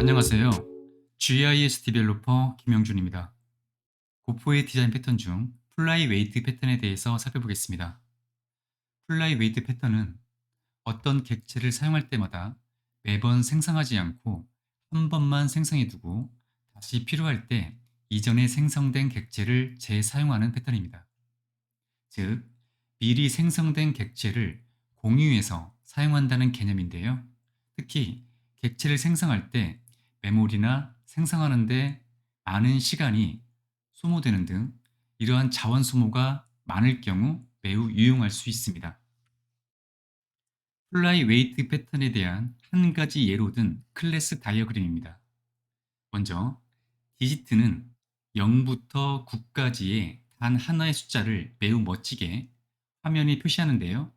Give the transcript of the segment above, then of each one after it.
안녕하세요. GIS 디벨로퍼 김영준입니다. 고프의 디자인 패턴 중 플라이 웨이트 패턴에 대해서 살펴보겠습니다. 플라이 웨이트 패턴은 어떤 객체를 사용할 때마다 매번 생성하지 않고 한 번만 생성해 두고 다시 필요할 때 이전에 생성된 객체를 재사용하는 패턴입니다. 즉, 미리 생성된 객체를 공유해서 사용한다는 개념인데요. 특히 객체를 생성할 때 메모리나 생성하는데 많은 시간이 소모되는 등 이러한 자원 소모가 많을 경우 매우 유용할 수 있습니다. 플라이 웨이트 패턴에 대한 한 가지 예로 든 클래스 다이어그램입니다. 먼저 디지트는 0부터 9까지의 단 하나의 숫자를 매우 멋지게 화면에 표시하는데요.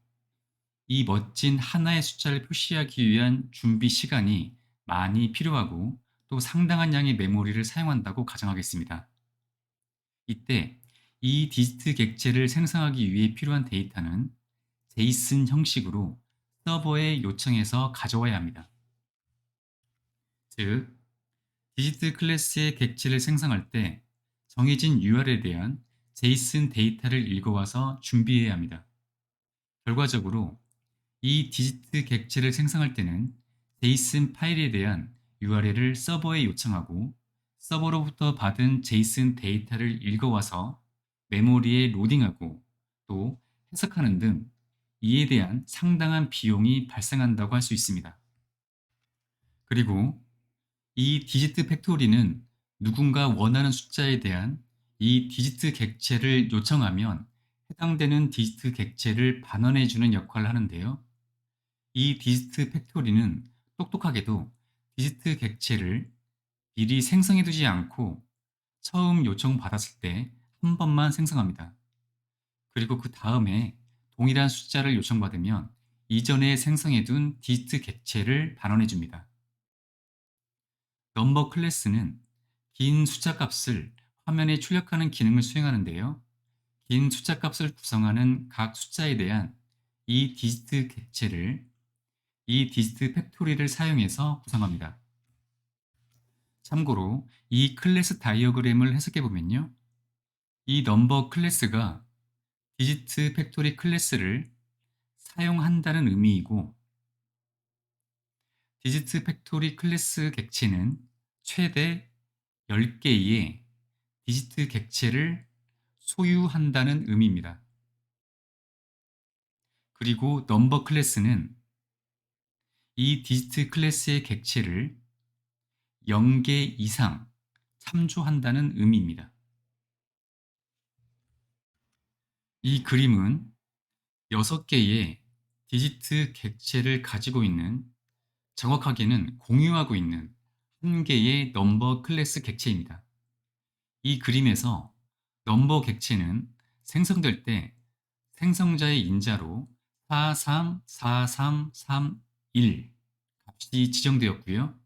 이 멋진 하나의 숫자를 표시하기 위한 준비 시간이 많이 필요하고 또 상당한 양의 메모리를 사용한다고 가정하겠습니다. 이때 이 디지트 객체를 생성하기 위해 필요한 데이터는 제이슨 형식으로 서버에 요청해서 가져와야 합니다. 즉, 디지트 클래스의 객체를 생성할 때 정해진 URL에 대한 제이슨 데이터를 읽어와서 준비해야 합니다. 결과적으로 이 디지트 객체를 생성할 때는 제이슨 파일에 대한 URL을 서버에 요청하고 서버로부터 받은 제이슨 데이터를 읽어와서 메모리에 로딩하고 또 해석하는 등 이에 대한 상당한 비용이 발생한다고 할 수 있습니다. 그리고 이 디지트 팩토리는 누군가 원하는 숫자에 대한 이 디지트 객체를 요청하면 해당되는 디지트 객체를 반환해주는 역할을 하는데요. 이 디지트 팩토리는 똑똑하게도 디지트 객체를 미리 생성해두지 않고 처음 요청받았을 때 한 번만 생성합니다. 그리고 그 다음에 동일한 숫자를 요청받으면 이전에 생성해둔 디지트 객체를 반환해줍니다. 넘버 클래스는 긴 숫자 값을 화면에 출력하는 기능을 수행하는데요. 긴 숫자 값을 구성하는 각 숫자에 대한 이 디지트 객체를 이 디지트 팩토리를 사용해서 구성합니다. 참고로 이 클래스 다이어그램을 해석해 보면요. 이 넘버 클래스가 디지트 팩토리 클래스를 사용한다는 의미이고 디지트 팩토리 클래스 객체는 최대 10개의 디지트 객체를 소유한다는 의미입니다. 그리고 넘버 클래스는 이 디지트 클래스의 객체를 0개 이상 참조한다는 의미입니다. 이 그림은 6개의 디지트 객체를 가지고 있는, 정확하게는 공유하고 있는 한 개의 넘버 클래스 객체입니다. 이 그림에서 넘버 객체는 생성될 때 생성자의 인자로 4343331 값이 지정되었고요.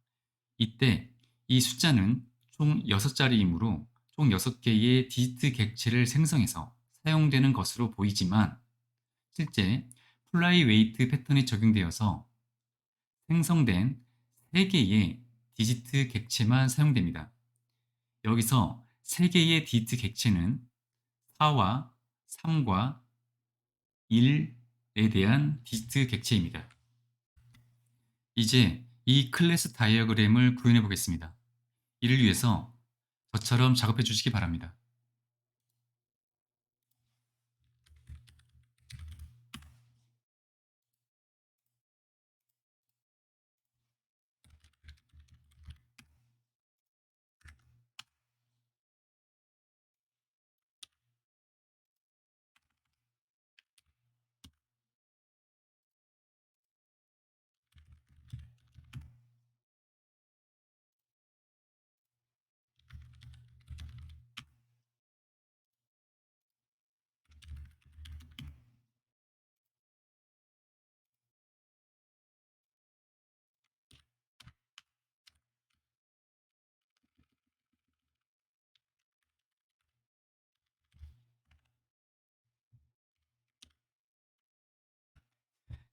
이때 이 숫자는 총 6자리이므로 총 6개의 디지트 객체를 생성해서 사용되는 것으로 보이지만 실제 플라이 웨이트 패턴이 적용되어서 생성된 3개의 디지트 객체만 사용됩니다. 여기서 3개의 디지트 객체는 4와 3과 1에 대한 디지트 객체입니다. 이제 이 클래스 다이어그램을 구현해 보겠습니다. 이를 위해서 저처럼 작업해 주시기 바랍니다.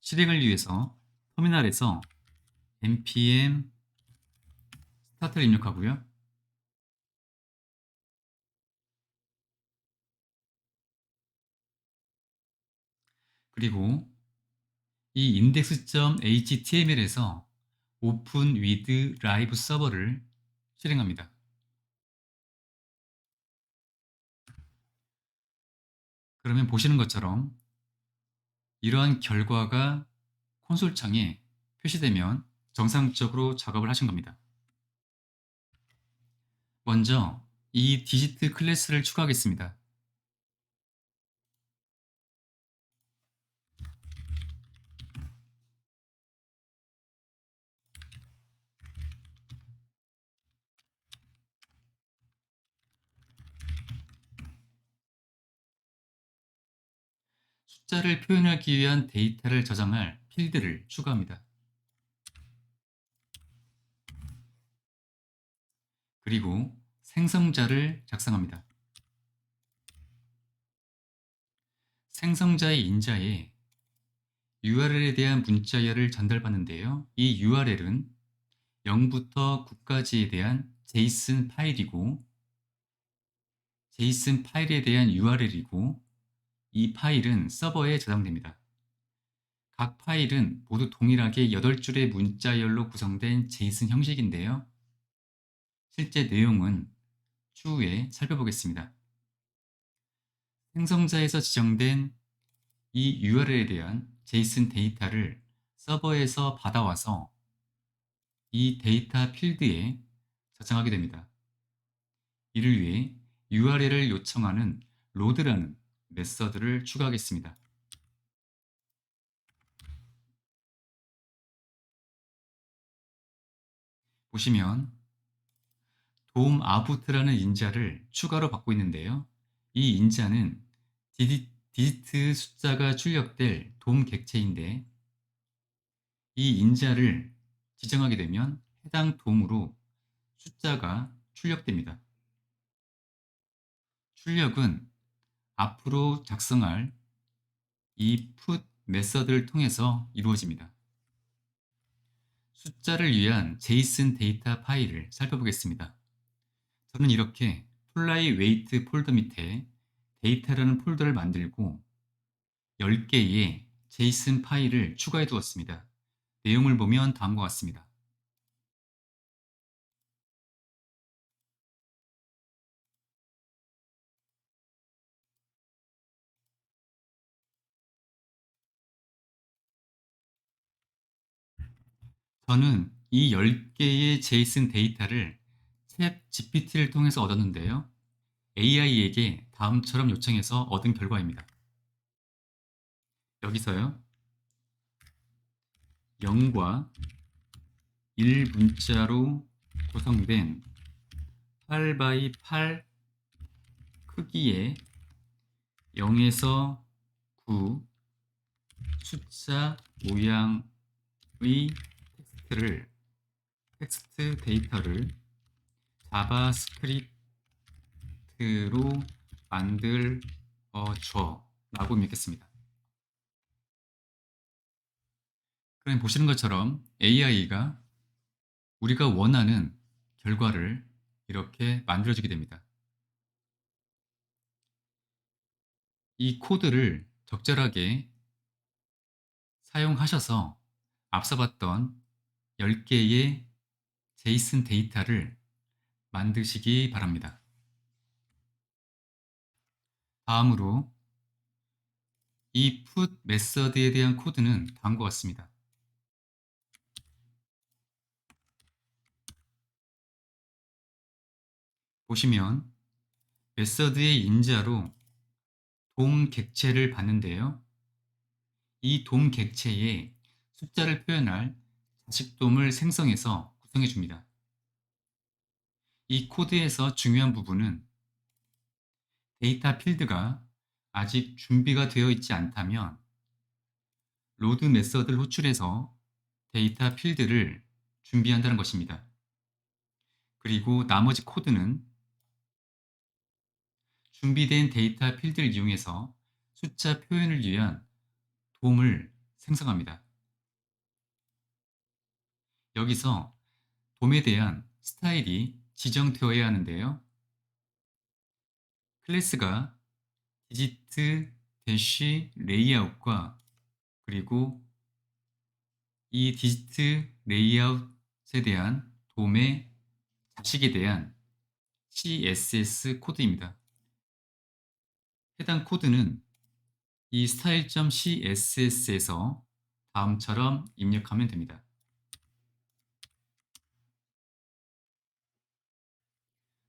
실행을 위해서 터미널에서 npm 스타트를 입력하고요. 그리고 이 index.html에서 open with live server를 실행합니다. 그러면 보시는 것처럼 이러한 결과가 콘솔 창에 표시되면 정상적으로 작업을 하신 겁니다. 먼저 이 디지트 클래스를 추가하겠습니다. 숫자를 표현하기 위한 데이터를 저장할 필드를 추가합니다. 그리고 생성자를 작성합니다. 생성자의 인자에 URL에 대한 문자열을 전달받는데요. 이 URL은 0부터 9까지에 대한 JSON 파일이고 JSON 파일에 대한 URL이고 이 파일은 서버에 저장됩니다. 각 파일은 모두 동일하게 8줄의 문자열로 구성된 JSON 형식인데요. 실제 내용은 추후에 살펴보겠습니다. 생성자에서 지정된 이 URL에 대한 JSON 데이터를 서버에서 받아와서 이 데이터 필드에 저장하게 됩니다. 이를 위해 URL을 요청하는 load라는 메서드를 추가하겠습니다. 보시면 도움 아부트라는 인자를 추가로 받고 있는데요. 이 인자는 디지트 숫자가 출력될 도움 객체인데 이 인자를 지정하게 되면 해당 도움으로 숫자가 출력됩니다. 출력은 앞으로 작성할 이 put 메서드를 통해서 이루어집니다. 숫자를 위한 JSON 데이터 파일을 살펴보겠습니다. 저는 이렇게 fly weight 폴더 밑에 데이터라는 폴더를 만들고 10개의 JSON 파일을 추가해 두었습니다. 내용을 보면 다음과 같습니다. 저는 이 10개의 JSON 데이터를 챗 GPT를 통해서 얻었는데요. AI에게 다음처럼 요청해서 얻은 결과입니다. 여기서요. 0과 1 문자로 구성된 8x8 크기의 0에서 9 숫자 모양의 텍스트 데이터를 자바스크립트로 만들어줘 라고 입력했습니다. 그럼 보시는 것처럼 AI가 우리가 원하는 결과를 이렇게 만들어주게 됩니다. 이 코드를 적절하게 사용하셔서 앞서 봤던 10개의 JSON 데이터를 만드시기 바랍니다. 다음으로 이 put 메서드에 대한 코드는 다음과 같습니다. 보시면 메서드의 인자로 돔 객체를 받는데요. 이 돔 객체에 숫자를 표현할 자식돔을 생성해서 구성해 줍니다. 이 코드에서 중요한 부분은 데이터 필드가 아직 준비가 되어 있지 않다면 로드 메서드를 호출해서 데이터 필드를 준비한다는 것입니다. 그리고 나머지 코드는 준비된 데이터 필드를 이용해서 숫자 표현을 위한 돔을 생성합니다. 여기서 돔에 대한 스타일이 지정되어야 하는데요. 클래스가 디지트 대쉬 레이아웃과 그리고 이 디지트 레이아웃에 대한 도매 자식에 대한 CSS 코드입니다. 해당 코드는 이 style.css에서 다음처럼 입력하면 됩니다.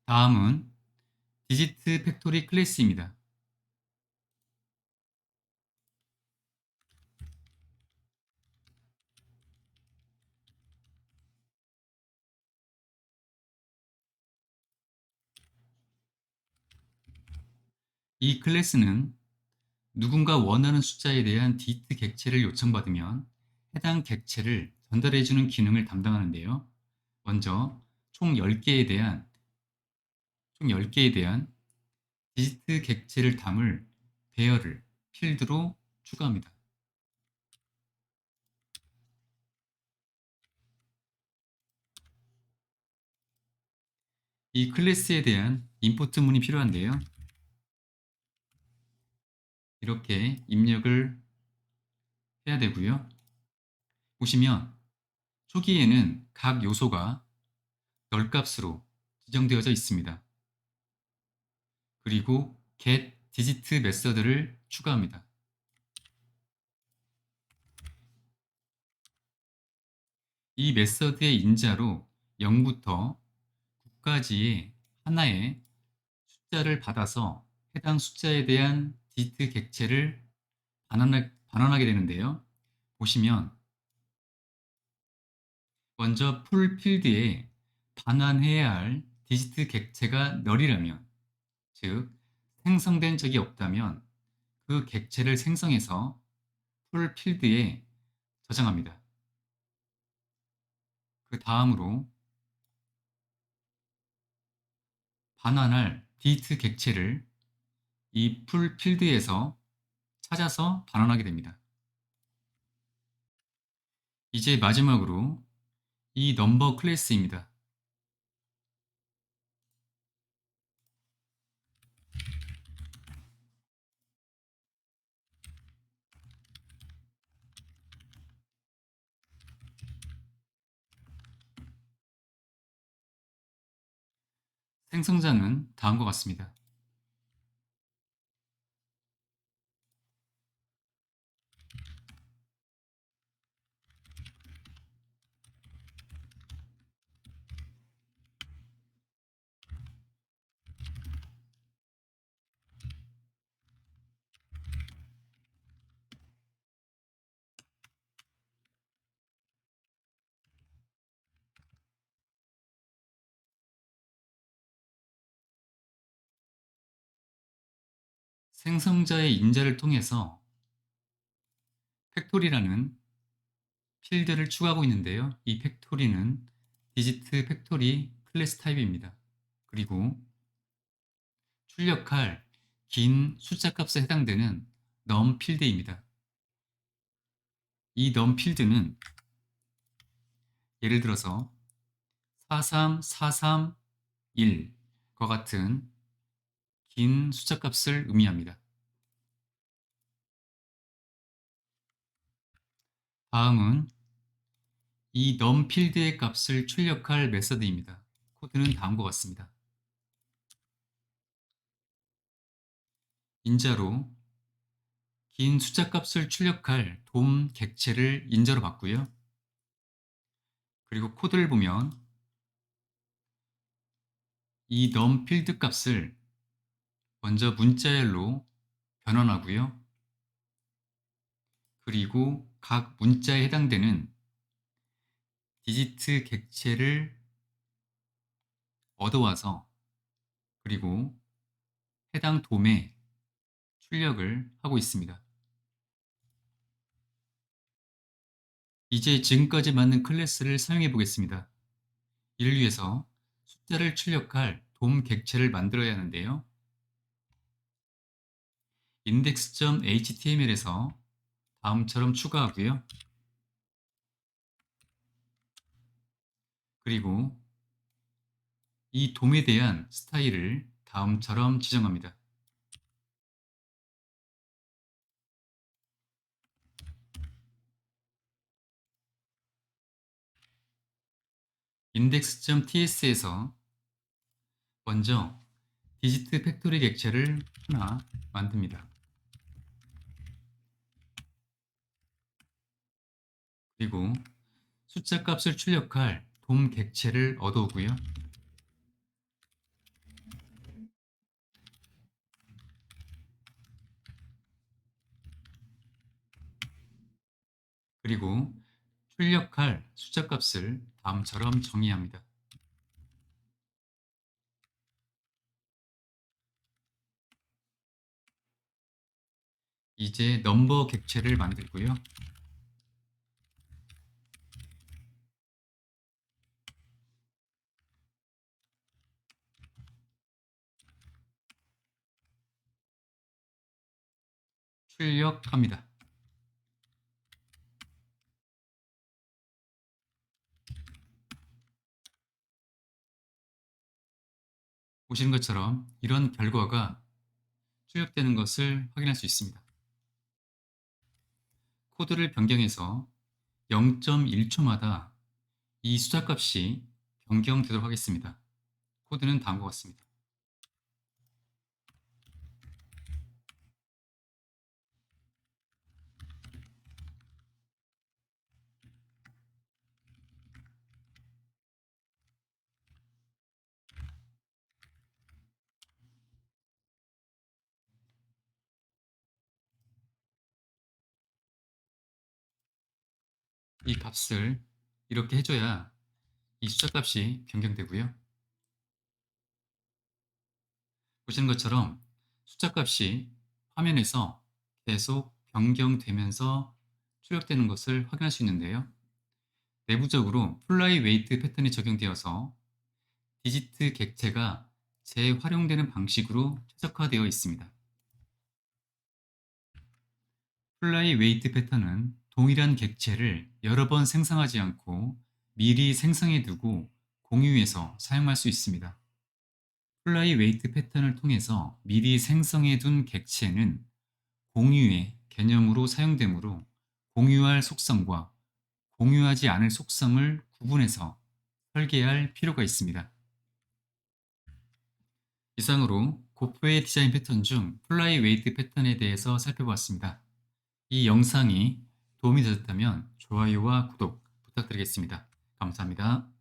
다음은 디지트 팩토리 클래스입니다. 이 클래스는 누군가 원하는 숫자에 대한 디지트 객체를 요청받으면 해당 객체를 전달해주는 기능을 담당하는데요. 먼저 총 10개에 대한 디지트 객체를 담을 배열을 필드로 추가합니다. 이 클래스에 대한 임포트 문이 필요한데요. 이렇게 입력을 해야 되고요. 보시면 초기에는 각 요소가 널 값으로 지정되어져 있습니다. 그리고 get digit 메서드를 추가합니다. 이 메서드의 인자로 0부터 9까지의 하나의 숫자를 받아서 해당 숫자에 대한 디지트 객체를 반환하게 되는데요. 보시면 먼저 풀 필드에 반환해야 할 디지트 객체가 널이라면, 즉 생성된 적이 없다면 그 객체를 생성해서 풀 필드에 저장합니다. 그 다음으로 반환할 디지트 객체를 이 풀 필드에서 찾아서 반환하게 됩니다. 이제 마지막으로 이 넘버 클래스입니다. 생성자는 다음과 같습니다. 생성자의 인자를 통해서 팩토리라는 필드를 추가하고 있는데요. 이 팩토리는 디지트 팩토리 클래스 타입입니다. 그리고 출력할 긴 숫자 값에 해당되는 num 필드입니다. 이 num 필드는 예를 들어서 43431과 같은 긴 숫자 값을 의미합니다. 다음은 이 num 필드의 값을 출력할 메서드입니다. 코드는 다음과 같습니다. 인자로 긴 숫자 값을 출력할 돔 객체를 인자로 받고요. 그리고 코드를 보면 이 num 필드 값을 먼저 문자열로 변환하고요. 그리고 각 문자에 해당되는 디지트 객체를 얻어와서 그리고 해당 돔에 출력을 하고 있습니다. 이제 지금까지 만든 클래스를 사용해 보겠습니다. 이를 위해서 숫자를 출력할 돔 객체를 만들어야 하는데요. index.html에서 다음처럼 추가하고요. 그리고 이 돔에 대한 스타일을 다음처럼 지정합니다. index.ts에서 먼저 디지트 팩토리 객체를 하나 만듭니다. 그리고 숫자 값을 출력할 돔 객체를 얻어오고요. 그리고 출력할 숫자 값을 다음처럼 정의합니다. 이제 넘버 객체를 만들고요. 출력합니다. 보시는 것처럼 이런 결과가 출력되는 것을 확인할 수 있습니다. 코드를 변경해서 0.1초마다 이 숫자값이 변경되도록 하겠습니다. 코드는 다음과 같습니다. 이 값을 이렇게 해줘야 이 숫자값이 변경되고요. 보시는 것처럼 숫자값이 화면에서 계속 변경되면서 출력되는 것을 확인할 수 있는데요. 내부적으로 플라이 웨이트 패턴이 적용되어서 디지트 객체가 재활용되는 방식으로 최적화되어 있습니다. 플라이 웨이트 패턴은 동일한 객체를 여러 번 생성하지 않고 미리 생성해 두고 공유해서 사용할 수 있습니다. 플라이 웨이트 패턴을 통해서 미리 생성해 둔 객체는 공유의 개념으로 사용되므로 공유할 속성과 공유하지 않을 속성을 구분해서 설계할 필요가 있습니다. 이상으로 고프의 디자인 패턴 중 플라이 웨이트 패턴에 대해서 살펴보았습니다. 이 영상이 도움이 되셨다면 좋아요와 구독 부탁드리겠습니다. 감사합니다.